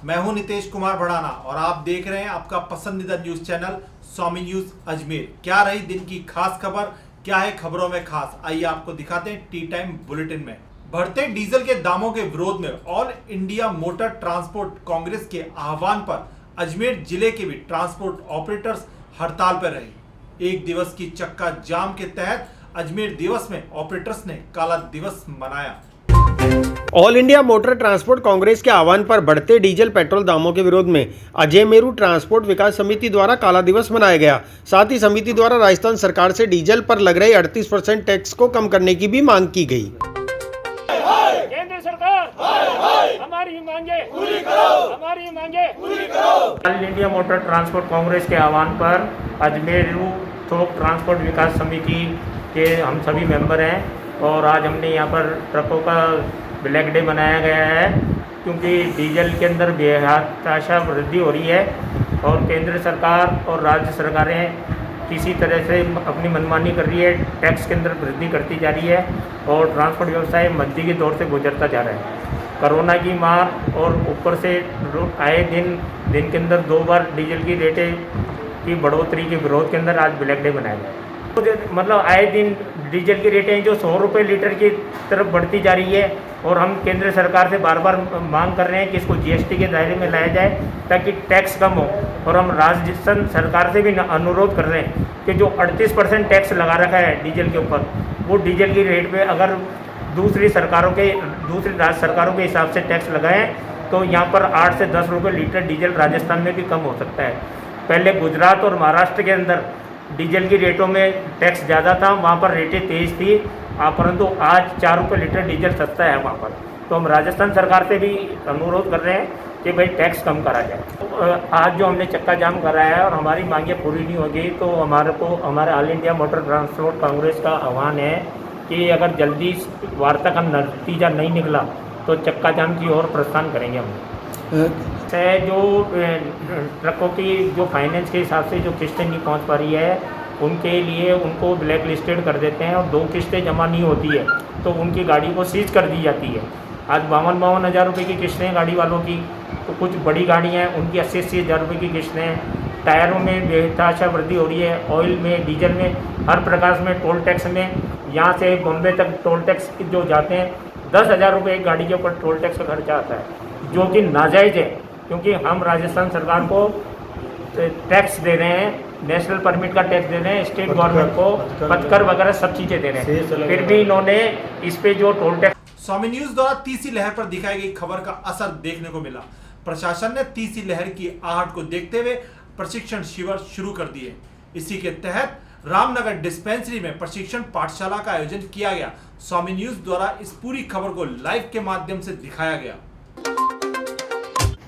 मैं हूं नितेश कुमार भड़ाना और आप देख रहे हैं आपका पसंदीदा न्यूज चैनल स्वामी न्यूज अजमेर। क्या रही दिन की खास खबर, क्या है खबरों में खास, आइए आपको दिखाते हैं टी टाइम बुलेटिन में। बढ़ते डीजल के दामों के विरोध में all India motor transport Congress के आह्वान पर अजमेर जिले के भी ट्रांसपोर्ट ऑपरेटर्स हड़ताल पर रहे। एक दिवस की चक्का जाम के तहत अजमेर दिवस में ऑपरेटर्स ने काला दिवस मनाया। All India motor transport Congress के आह्वान पर बढ़ते डीजल पेट्रोल दामों के विरोध में अजमेरू ट्रांसपोर्ट विकास समिति द्वारा काला दिवस मनाया गया। साथ ही समिति द्वारा राजस्थान सरकार से डीजल पर लग रहे 38% टैक्स को कम करने की भी मांग की गई। केंद्र सरकार हमारी मांगे पूरी करो, हमारी मांगे पूरी करो। All India motor transport Congress के आह्वान पर अजमेरू थोक ट्रांसपोर्ट विकास समिति के हम सभी मेंबर हैं और आज हमने यहाँ पर ट्रकों का ब्लैक डे मनाया गया है, क्योंकि डीजल के अंदर बेतहाशा वृद्धि हो रही है और केंद्र सरकार और राज्य सरकारें किसी तरह से अपनी मनमानी कर रही है, टैक्स के अंदर वृद्धि करती जा रही है और ट्रांसपोर्ट व्यवसाय मंदी के दौर से गुजरता जा रहा है। कोरोना की मार और ऊपर से आए दिन के अंदर 2 बार डीजल की रेटें की बढ़ोतरी के विरोध के अंदर आज ब्लैक डे मनाया गया। मतलब आए दिन डीजल की रेटें जो 100 रुपये लीटर की तरफ बढ़ती जा रही है और हम केंद्र सरकार से बार बार मांग कर रहे हैं कि इसको जीएसटी के दायरे में लाया जाए ताकि टैक्स कम हो। और हम राजस्थान सरकार से भी अनुरोध कर रहे हैं कि जो 38% टैक्स लगा रखा है डीजल के ऊपर, वो डीजल की रेट पे अगर दूसरी राज्य सरकारों के हिसाब से टैक्स लगाएं तो यहाँ पर 8 से 10 रुपये लीटर डीजल राजस्थान में भी कम हो सकता है। पहले गुजरात और महाराष्ट्र के अंदर डीजल की रेटों में टैक्स ज़्यादा था, वहाँ पर रेटें तेज़ थी, परंतु आज 4 रुपये लीटर डीजल सस्ता है वहाँ पर। तो हम राजस्थान सरकार से भी अनुरोध कर रहे हैं कि भाई टैक्स कम करा जाए। आज जो हमने चक्का जाम कराया है और हमारी मांगें पूरी नहीं होगी तो हमारे all India motor transport Congress का आह्वान है कि अगर जल्दी वार्ता का नतीजा नहीं निकला तो चक्का जाम की ओर प्रस्थान करेंगे हम। जो ट्रकों की जो फाइनेंस के हिसाब से जो किस्तें नहीं पहुंच पा रही है उनके लिए उनको ब्लैक लिस्टेड कर देते हैं और 2 किस्तें जमा नहीं होती है तो उनकी गाड़ी को सीज कर दी जाती है। आज 52 हज़ार रुपये की किस्तें गाड़ी वालों की, तो कुछ बड़ी गाड़ियाँ हैं उनकी 80 हज़ार रुपये की किस्तें हैं। टायरों में बेतहाशा वृद्धि हो रही है, ऑयल में, डीजल में, हर प्रकार में, टोल टैक्स में। यहाँ से बॉम्बे तक टोल टैक्स जो जाते हैं 10,000 रुपये एक गाड़ी के ऊपर टोल टैक्स का खर्चा आता है, जो कि नाजायज़ है, क्योंकि हम राजस्थान सरकार को टैक्स दे रहे हैं, नेशनल परमिट का टैक्स दे रहे हैं, स्टेट गवर्नमेंट को पथकर वगैरह सब चीज़ें दे रहे हैं, फिर भी इन्होंने इस पे जो टोल टैक्स। स्वामी न्यूज द्वारा तीसरी लहर पर दिखाई गई खबर का असर देखने को मिला। प्रशासन ने तीसरी लहर की आहट को देखते हुए प्रशिक्षण शिविर शुरू कर दिए। इसी के तहत रामनगर डिस्पेंसरी में प्रशिक्षण पाठशाला का आयोजन किया गया। स्वामी न्यूज द्वारा इस पूरी खबर को लाइव के माध्यम से दिखाया गया।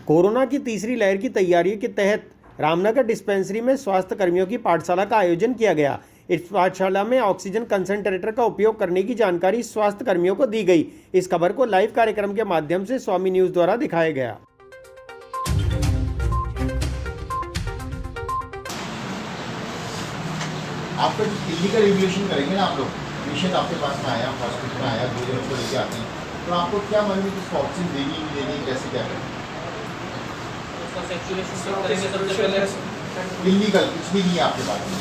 कोरोना की तीसरी लहर की तैयारियों के तहत रामनगर डिस्पेंसरी में स्वास्थ्य कर्मियों की पाठशाला का आयोजन किया गया। इस पाठशाला में ऑक्सीजन कंसंट्रेटर का उपयोग करने की जानकारी स्वास्थ्य कर्मियों को दी गई। इस खबर को लाइव कार्यक्रम के माध्यम से स्वामी न्यूज द्वारा दिखाया गया। आपको इलीगल रिवोल्यूशन करेंगे ना आप लोग, पेशेंट आपके पास में आया, हॉस्पिटल में आया, 2 जनों को लेके आते हैं, तो आपको क्या मालूम है कि उसको ऑक्सीजन देनी नहीं देनी, कैसे क्या करें? इलीगल कुछ भी नहीं है आपके पास में।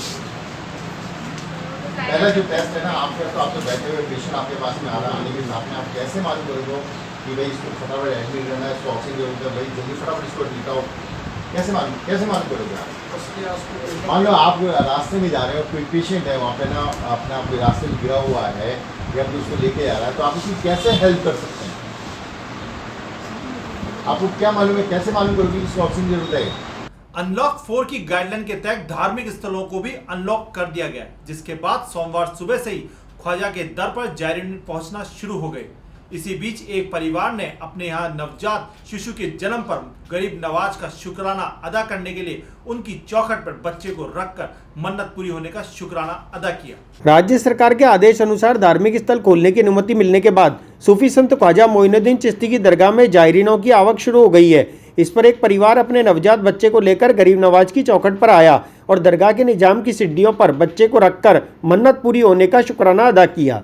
पहला जो टेस्ट है ना आपके, तो आप तो बैठे हुए पेशेंट आपके पास में आ रहा, आने के साथ में आप कैसे मालूम करोगे कि भाई इसको फटाफट एडमिट रहना है, इसको ऑक्सीजन जरूरत है, भाई जल्दी फटाफट इसको लिटाओ, कैसे मालूम करोगे आप? मान लो आप रास्ते में जा रहे हो, कोई पेशेंट है वहाँ पे ना, अपना कोई रास्ते में गिरा हुआ है या फिर उसको लेके जा रहा है, तो आप उसकी कैसे हेल्प कर सकते हैं? आपको क्या मालूम है, कैसे मालूम करोगे कि इसको ऑक्सीजन जरूरत है? अनलॉक 4 की गाइडलाइन के तहत धार्मिक स्थलों को भी अनलॉक कर दिया गया, जिसके बाद सोमवार सुबह से ही ख्वाजा के दर पर जायरीन पहुंचना शुरू हो गए। इसी बीच एक परिवार ने अपने यहाँ नवजात शिशु के जन्म पर गरीब नवाज का शुक्राना अदा करने के लिए उनकी चौखट पर बच्चे को रखकर मन्नत पूरी होने का शुक्राना अदा किया। राज्य सरकार के आदेश अनुसार धार्मिक स्थल खोलने की अनुमति मिलने के बाद सूफी संत ख्वाजा मोइनुद्दीन चिश्ती की दरगाह में जायरीनों की आवक शुरू हो गई है। इस पर एक परिवार अपने नवजात बच्चे को लेकर गरीब नवाज की चौखट पर आया और दरगाह के निजाम की सीढ़ियों पर बच्चे को रखकर मन्नत पूरी होने का शुक्राना अदा किया।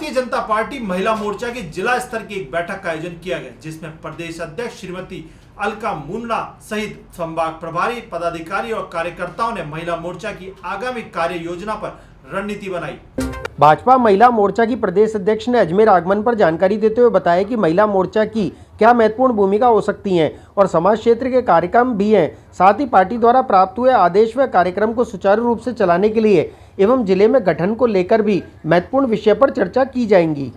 भारतीय जनता पार्टी महिला मोर्चा की जिला स्तर की एक बैठक का आयोजन किया गया, जिसमें प्रदेश अध्यक्ष श्रीमती अलका मुन्ना सहित संभाग प्रभारी पदाधिकारी और कार्यकर्ताओं ने महिला मोर्चा की आगामी कार्य योजना पर रणनीति बनाई। भाजपा महिला मोर्चा की प्रदेश अध्यक्ष ने अजमेर आगमन पर जानकारी देते हुए बताया कि महिला मोर्चा की क्या महत्वपूर्ण भूमिका हो सकती है और समाज क्षेत्र के कार्यक्रम भी हैं। साथ ही पार्टी द्वारा प्राप्त हुए आदेश व कार्यक्रम को सुचारू रूप से चलाने के लिए एवं जिले में गठन को लेकर भी महत्वपूर्ण विषय पर चर्चा की जाएंगी।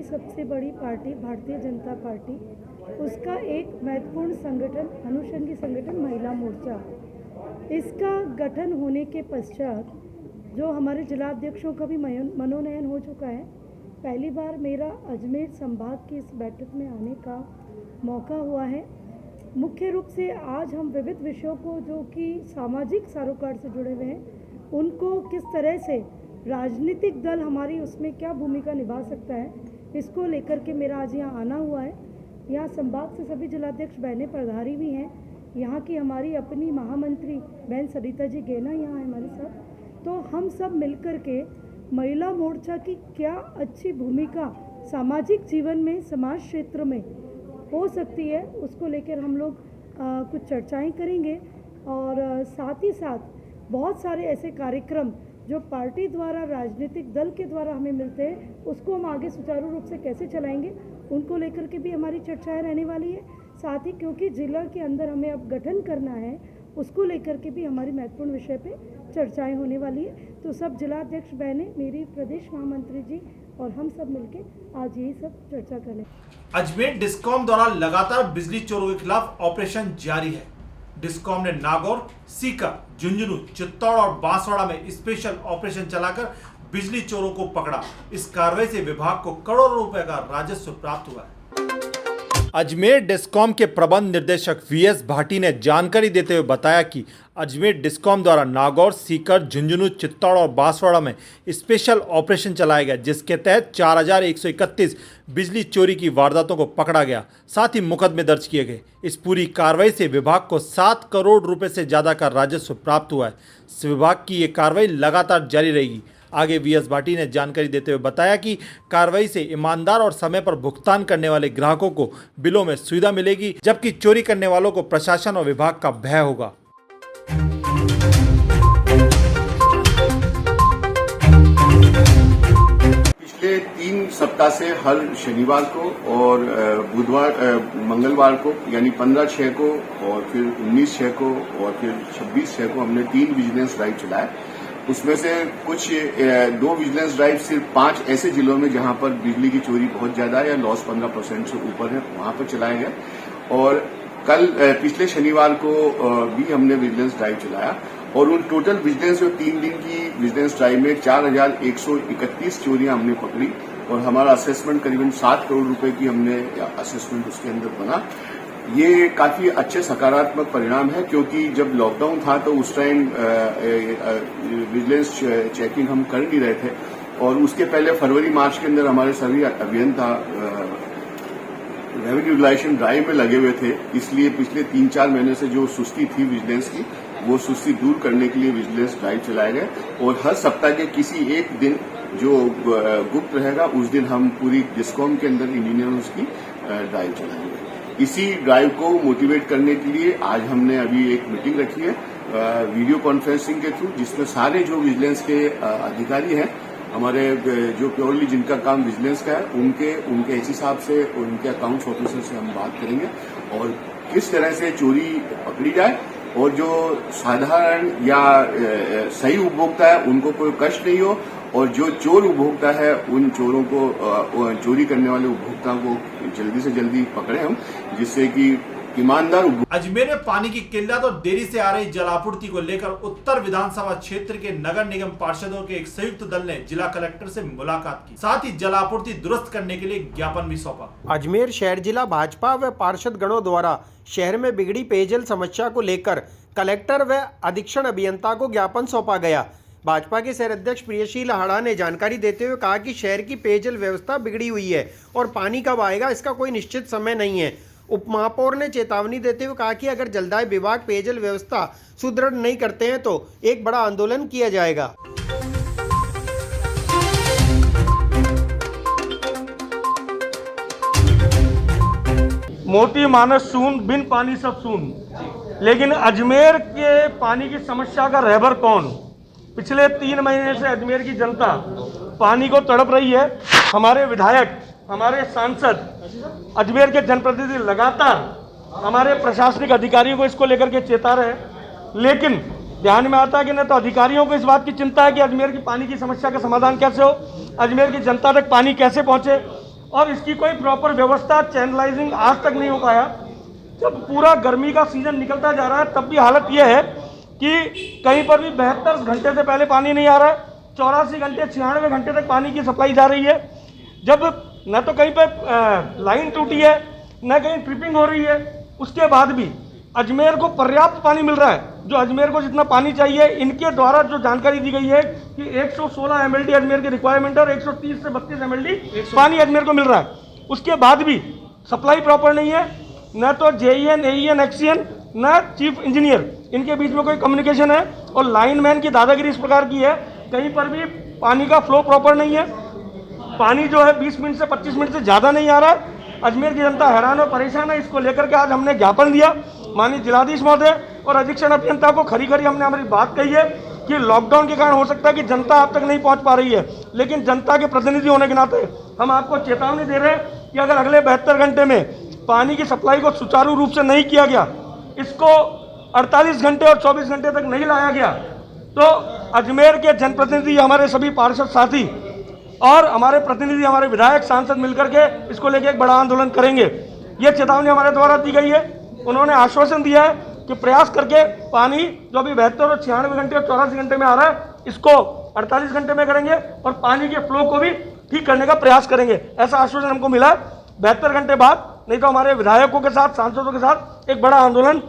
सबसे बड़ी पार्टी भारतीय जनता पार्टी, उसका एक महत्वपूर्ण संगठन अनुषंगी संगठन महिला मोर्चा, इसका गठन होने के पश्चात जो हमारे जिलाध्यक्षों का भी मनोनयन हो चुका है, पहली बार मेरा अजमेर संभाग की इस बैठक में आने का मौका हुआ है। मुख्य रूप से आज हम विविध विषयों को जो कि सामाजिक सरोकार से जुड़े हुए हैं, उनको किस तरह से राजनीतिक दल हमारी उसमें क्या भूमिका निभा सकता है, इसको लेकर के मेरा आज यहाँ आना हुआ है। यहाँ संभाग से सभी जिलाध्यक्ष बहनें पधारी भी हैं। यहाँ की हमारी अपनी महामंत्री बहन सरिता जी गेना यहाँ है हमारे साथ। तो हम सब मिलकर के महिला मोर्चा की क्या अच्छी भूमिका सामाजिक जीवन में, समाज क्षेत्र में हो सकती है, उसको लेकर हम लोग कुछ चर्चाएं करेंगे। और साथ ही साथ बहुत सारे ऐसे कार्यक्रम जो पार्टी द्वारा, राजनीतिक दल के द्वारा हमें मिलते हैं, उसको हम आगे सुचारू रूप से कैसे चलाएंगे, उनको लेकर के भी हमारी चर्चाएं रहने वाली है। साथ ही क्योंकि जिला के अंदर हमें अब गठन करना है, उसको लेकर के भी हमारी महत्वपूर्ण विषय पे चर्चाएं होने वाली है। तो सब जिलाध्यक्ष बहनें, मेरी प्रदेश महामंत्री जी और हम सब मिलके आज यही सब चर्चा करें। अजमेर डिस्कॉम द्वारा लगातार बिजली चोरों के खिलाफ ऑपरेशन जारी है। डिस्कॉम ने नागौर, सीकर, झुंझुनू, चित्तौड़ और बांसवाड़ा में स्पेशल ऑपरेशन चलाकर बिजली चोरों को पकड़ा। इस कार्रवाई से विभाग को करोड़ों रुपए का राजस्व प्राप्त हुआ है। अजमेर डिस्कॉम के प्रबंध निदेशक वीएस भाटी ने जानकारी देते हुए बताया कि अजमेर डिस्कॉम द्वारा नागौर, सीकर, झुंझुनू, चित्तौड़ और बांसवाड़ा में स्पेशल ऑपरेशन चलाया गया, जिसके तहत 4131 बिजली चोरी की वारदातों को पकड़ा गया। साथ ही मुकदमे दर्ज किए गए। इस पूरी कार्रवाई से विभाग को 7 करोड़ रुपए से ज़्यादा का राजस्व प्राप्त हुआ है। विभाग की ये कार्रवाई लगातार जारी रहेगी। आगे वीएस भाटी ने जानकारी देते हुए बताया कि कार्रवाई से ईमानदार और समय पर भुगतान करने वाले ग्राहकों को बिलों में सुविधा मिलेगी, जबकि चोरी करने वालों को प्रशासन और विभाग का भय होगा। पिछले 3 सप्ताह से हर शनिवार को और बुधवार, मंगलवार को यानी 15/6 को और फिर 19/6 को और फिर 26/6 को हमने 3 विजिलेंस ड्राइव चलाए। उसमें से कुछ 2 विजिलेंस ड्राइव सिर्फ 5 ऐसे जिलों में जहां पर बिजली की चोरी बहुत ज्यादा है या लॉस 15% से ऊपर है, वहां पर चलाए गए। और कल पिछले शनिवार को भी हमने विजिलेंस ड्राइव चलाया और उन टोटल विजिलेंस जो 3 दिन की विजिलेंस ड्राइव में 4131 चोरियां हमने पकड़ी और हमारा असेसमेंट करीबन 7 करोड़ रुपए की हमने असेसमेंट उसके अंदर बना। ये काफी अच्छे सकारात्मक परिणाम है, क्योंकि जब लॉकडाउन था तो उस टाइम विजिलेंस चेकिंग हम कर नहीं रहे थे और उसके पहले फरवरी-मार्च के अंदर हमारे सभी अभियंता रेवेन्यू यूटिलाइजेशन ड्राइव में लगे हुए थे। इसलिए पिछले 3-4 महीने से जो सुस्ती थी विजिलेंस की, वो सुस्ती दूर करने के लिए विजिलेंस ड्राइव चलाए गए और हर सप्ताह के किसी एक दिन जो गुप्त रहेगा, उस दिन हम पूरी डिस्कॉम के अंदर इंजीनियर्स की ड्राइव चलाएंगे। इसी ड्राइव को मोटिवेट करने के लिए आज हमने अभी एक मीटिंग रखी है वीडियो कॉन्फ्रेंसिंग के थ्रू, जिसमें सारे जो विजिलेंस के अधिकारी हैं हमारे, जो प्योरली जिनका काम विजिलेंस का है, उनके इस हिसाब से उनके अकाउंट्स ऑफिसर से हम बात करेंगे और किस तरह से चोरी पकड़ी जाए और जो साधारण या सही उपभोक्ता है उनको कोई कष्ट नहीं हो और जो चोर उपभोक्ता है उन चोरों को, चोरी करने वाले उपभोक्ताओं को जल्दी से जल्दी पकड़े हम, जिससे कि ईमानदार। अजमेर में पानी की किल्लत और देरी से आ रही जल आपूर्ति को लेकर उत्तर विधानसभा क्षेत्र के नगर निगम पार्षदों के एक संयुक्त दल ने जिला कलेक्टर से मुलाकात की। साथ ही जल आपूर्ति दुरुस्त करने के लिए ज्ञापन भी सौंपा। अजमेर शहर जिला भाजपा व पार्षद गणों द्वारा शहर में बिगड़ी पेयजल समस्या को लेकर कलेक्टर व अधीक्षण अभियंता को ज्ञापन सौंपा गया। भाजपा के शहर अध्यक्ष प्रियशील हाड़ा ने जानकारी देते हुए कहा कि शहर की पेयजल व्यवस्था बिगड़ी हुई है और पानी कब आएगा इसका कोई निश्चित समय नहीं है। उप महापौर ने चेतावनी देते हुए कहा कि अगर जलदाय विभाग पेयजल व्यवस्था सुदृढ़ नहीं करते हैं तो एक बड़ा आंदोलन किया जाएगा। मोती मानस सून, बिन पानी सब सून। लेकिन अजमेर के पानी की समस्या का रहबर कौन? पिछले 3 महीने से अजमेर की जनता पानी को तड़प रही है। हमारे विधायक, हमारे सांसद, अजमेर के जनप्रतिनिधि लगातार हमारे प्रशासनिक अधिकारियों को इसको लेकर के चेता रहे हैं, लेकिन ध्यान में आता है कि न तो अधिकारियों को इस बात की चिंता है कि अजमेर की पानी की समस्या का समाधान कैसे हो, अजमेर की जनता तक पानी कैसे पहुंचे, और इसकी कोई प्रॉपर व्यवस्था, चैनलाइजिंग आज तक नहीं हो पाया। जब पूरा गर्मी का सीजन निकलता जा रहा है तब भी हालत यह है कि कहीं पर भी 72 घंटे से पहले पानी नहीं आ रहा है, 84 घंटे, 96 घंटे तक पानी की सप्लाई जा रही है। जब न तो कहीं पर लाइन टूटी है, न कहीं ट्रिपिंग हो रही है, उसके बाद भी अजमेर को पर्याप्त पानी मिल रहा है। जो अजमेर को जितना पानी चाहिए, इनके द्वारा जो जानकारी दी गई है कि 116 MLD अजमेर की रिक्वायरमेंट है और 130 से 32 MLD पानी अजमेर को मिल रहा है। उसके बाद भी सप्लाई प्रॉपर नहीं है। न तो JEN, AEN, XCN, न चीफ इंजीनियर, इनके बीच में कोई कम्युनिकेशन है, और लाइनमैन की दादागिरी इस प्रकार की है, कहीं पर भी पानी का फ्लो प्रॉपर नहीं है। पानी जो है 20 मिनट से 25 मिनट से ज़्यादा नहीं आ रहा है। अजमेर की जनता हैरान और परेशान है। इसको लेकर के आज हमने ज्ञापन दिया माननीय जिलाधीश महोदय और अधीक्षण अभियंता को। खरी खरी हमने हमारी बात कही है कि लॉकडाउन के कारण हो सकता है कि जनता आप तक नहीं पहुंच पा रही है, लेकिन जनता के प्रतिनिधि होने के नाते हम आपको चेतावनी दे रहे हैं कि अगर अगले 72 घंटे में पानी की सप्लाई को सुचारू रूप से नहीं किया गया, इसको 48 घंटे और 24 घंटे तक नहीं लाया गया, तो अजमेर के जनप्रतिनिधि, हमारे सभी पार्षद साथी और हमारे प्रतिनिधि, हमारे विधायक, सांसद मिलकर के इसको लेकर एक बड़ा आंदोलन करेंगे। ये चेतावनी हमारे द्वारा दी गई है। उन्होंने आश्वासन दिया है कि प्रयास करके पानी जो अभी 72 और 96 घंटे और 84 घंटे में आ रहा है, इसको 48 घंटे में करेंगे और पानी के फ्लो को भी ठीक करने का प्रयास करेंगे। ऐसा आश्वासन हमको मिला है। 72 घंटे बाद नहीं तो हमारे विधायकों के साथ, सांसदों के साथ एक बड़ा आंदोलन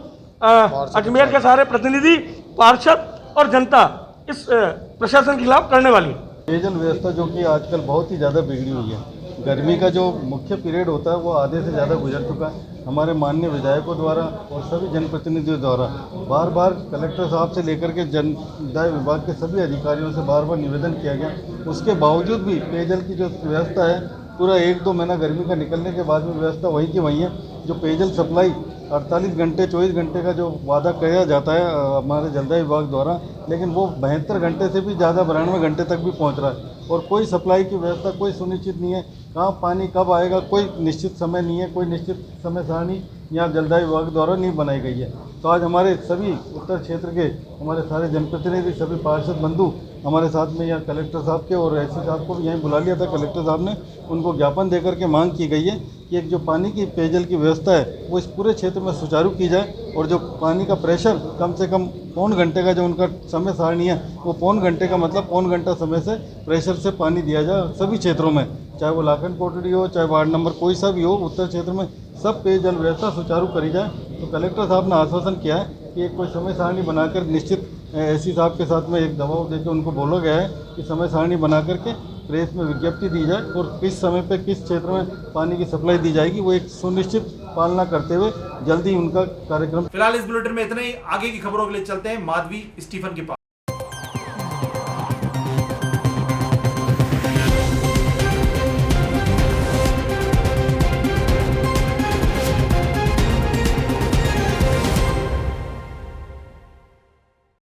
अजमेर के सारे प्रतिनिधि, पार्षद और जनता इस प्रशासन के खिलाफ करने वाली है। पेयजल व्यवस्था जो कि आजकल बहुत ही ज़्यादा बिगड़ी हुई है। गर्मी का जो मुख्य पीरियड होता है वो आधे से ज़्यादा गुजर चुका है। हमारे माननीय विधायकों द्वारा और सभी जनप्रतिनिधियों द्वारा बार बार कलेक्टर साहब से लेकर के जलदाय विभाग के सभी अधिकारियों से बार बार निवेदन किया गया। उसके बावजूद भी पेयजल की जो व्यवस्था है, पूरा 1-2 महीना गर्मी का निकलने के बाद में व्यवस्था वहीं की वहीं है। जो पेयजल सप्लाई 48 घंटे 24 घंटे का जो वादा किया जाता है हमारे जलदाय विभाग द्वारा, लेकिन वो 72 घंटे से भी ज़्यादा 92 घंटे तक भी पहुंच रहा है और कोई सप्लाई की व्यवस्था कोई सुनिश्चित नहीं है। कहाँ पानी कब आएगा कोई निश्चित समय नहीं है, कोई निश्चित समय सारणी यहाँ जलदाय विभाग द्वारा नहीं बनाई गई है। तो आज हमारे सभी उत्तर क्षेत्र के हमारे सारे जनप्रतिनिधि, सभी पार्षद बंधु हमारे साथ में यहाँ कलेक्टर साहब के और एसपी साहब को भी यहीं बुला लिया था। कलेक्टर साहब ने उनको ज्ञापन दे करके मांग की गई है कि एक जो पानी की पेयजल की व्यवस्था है वो इस पूरे क्षेत्र में सुचारू की जाए और जो पानी का प्रेशर कम से कम 1.25 घंटे का जो उनका समय सारणी है वो 1.25 घंटे का मतलब 1.25 घंटा समय से प्रेशर से पानी दिया जाए सभी क्षेत्रों में, चाहे वो लाखन कोटड़ी हो, चाहे वार्ड नंबर कोई सा भी हो, उत्तर क्षेत्र में सब पेयजल व्यवस्था सुचारू करी जाए। तो कलेक्टर साहब ने आश्वासन किया है कि एक कोई समय सारणी बनाकर निश्चित एससी साहब के साथ में एक दबाव देकर उनको बोला गया है कि समय सारणी बना करके प्रेस में विज्ञप्ति दी जाए और किस समय पे किस क्षेत्र में पानी की सप्लाई दी जाएगी वो एक सुनिश्चित पालना करते हुए जल्दी उनका कार्यक्रम। फिलहाल इस बुलेटिन में इतना ही। आगे की खबरों के लिए चलते हैं माधवी स्टीफन के पास।